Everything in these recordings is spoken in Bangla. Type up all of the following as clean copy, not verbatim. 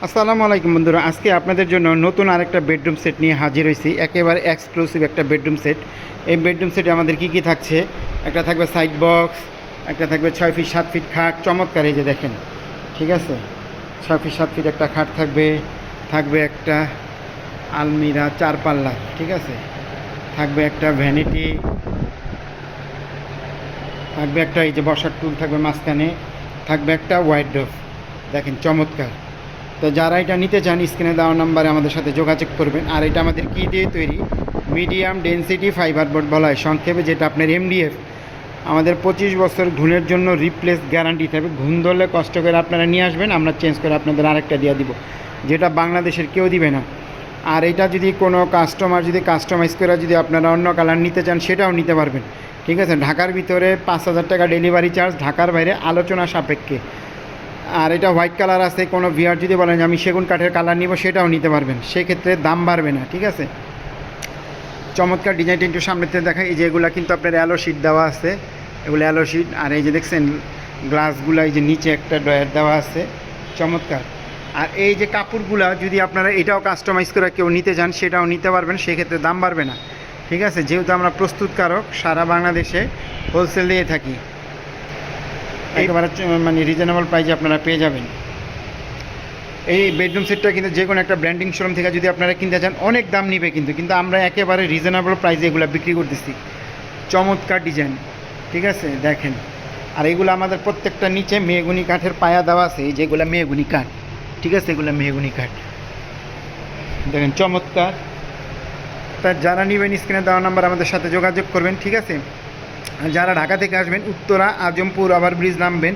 আসসালামু আলাইকুম বন্ধুরা, আজকে আপনাদের জন্য নতুন আরেকটা বেডরুম সেট নিয়ে হাজির হয়েছি। একেবারে এক্সক্লুসিভ একটা বেডরুম সেট। এই বেডরুম সেটে আমাদের কি থাকছে, একটা থাকবে সাইড বক্স, একটা থাকবে 6 ফিট 7 ফিট খাট। চমৎকার, এই যে দেখেন, ঠিক আছে, 6 ফিট 7 ফিট একটা খাট থাকবে। থাকবে একটা আলমিরা 4 পাল্লা, ঠিক আছে। থাকবে একটা ভ্যানিটি, থাকবে একটা এই যে বসার টুল থাকবে মাঝখানে, থাকবে একটা ওয়াইড্রোব। দেখেন চমৎকার। তো যারা এটা নিতে চান স্ক্রিনে দেওয়া নাম্বারে আমাদের সাথে যোগাযোগ করবেন। আর এটা আমাদের কী দিয়ে তৈরি, মিডিয়াম ডেনসিটি ফাইবার বোর্ড বলা হয় সংক্ষেপে, যেটা আপনার এমডিএফ। আমাদের 25 বছর ঘুণের জন্য রিপ্লেস গ্যারান্টি থাকবে। ঘুণ ধরলে কষ্ট করে আপনারা নিয়ে আসবেন, আমরা চেঞ্জ করে আপনাদের আরেকটা দিয়ে দিব, যেটা বাংলাদেশের কেউ দিবে না। আর এটা যদি কোনো কাস্টমার যদি কাস্টমাইজ করে যদি আপনারা অন্য কালার নিতে চান সেটাও নিতে পারবেন, ঠিক আছে। ঢাকার ভিতরে 5,000 টাকা ডেলিভারি চার্জ, ঢাকার বাইরে আলোচনা সাপেক্ষে। আর এটা হোয়াইট কালার আছে, কোনো ভিআর যদি বলেন যে আমি সেগুন কাঠের কালার নিব সেটাও নিতে পারবেন, সেক্ষেত্রে দাম বাড়বে না, ঠিক আছে। চমৎকার ডিজাইনটা একটু সামনে থেকে দেখাই। এই যে এগুলো কিন্তু আপনার অ্যালো শিট দেওয়া আছে, এগুলো অ্যালো শিট। আর এই যে দেখছেন গ্লাসগুলো, এই যে নিচে একটা ড্রয়ার দেওয়া আছে, চমৎকার। আর এই যে কাপড়গুলো যদি আপনারা এটাও কাস্টমাইজ করে কেউ নিতে চান সেটাও নিতে পারবেন, সেক্ষেত্রে দাম বাড়বে না, ঠিক আছে। যেহেতু আমরা প্রস্তুতকারক, সারা বাংলাদেশে হোলসেল দিয়ে থাকি, একেবারে মানে রিজনেবল প্রাইসে আপনারা পেয়ে যাবেন। এই বেডরুম সেটটা কিন্তু যে কোনো একটা ব্র্যান্ডিং শোরুম থেকে যদি আপনারা কিনতে চান অনেক দাম নিবে, কিন্তু আমরা একেবারে রিজনেবল প্রাইসে এগুলো বিক্রি করতেছি। চমৎকার ডিজাইন, ঠিক আছে, দেখেন। আর এগুলো আমাদের প্রত্যেকটা নিচে মেহগুনি কাঠের পায়া দেওয়া আছে, এই যেগুলো মেহগুনি কাঠ, ঠিক আছে, এগুলো মেহগুনি কাঠ, দেখেন চমৎকার। তা যারা নেবেন স্ক্রিনে দেওয়া নাম্বার আমাদের সাথে যোগাযোগ করবেন, ঠিক আছে। আর যারা ঢাকা থেকে আসবেন, উত্তরা আজমপুর ওভারব্রিজ নামবেন,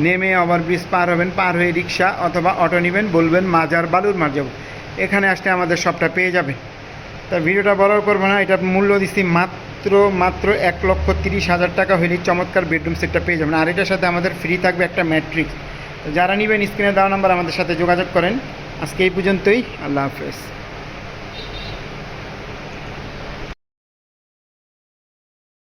নেমে ওভারব্রিজ পার হবেন, পার হয়ে রিক্সা অথবা অটো নেবেন, বলবেন মাজার বালুর মার যাব, এখানে আসলে আমাদের সবটা পেয়ে যাবেন। তা ভিডিওটা বড় করবো না, এটার মূল্য দিচ্ছি মাত্র 1,30,000 টাকা হলেই চমৎকার বেডরুম সেটটা পেয়ে যাবেন। আর এটার সাথে আমাদের ফ্রি থাকবে একটা ম্যাট্রিক্স। যারা নেবেন স্ক্রিনে দেওয়া নাম্বার আমাদের সাথে যোগাযোগ করেন। আজকে এই পর্যন্তই, আল্লাহ হাফেজ।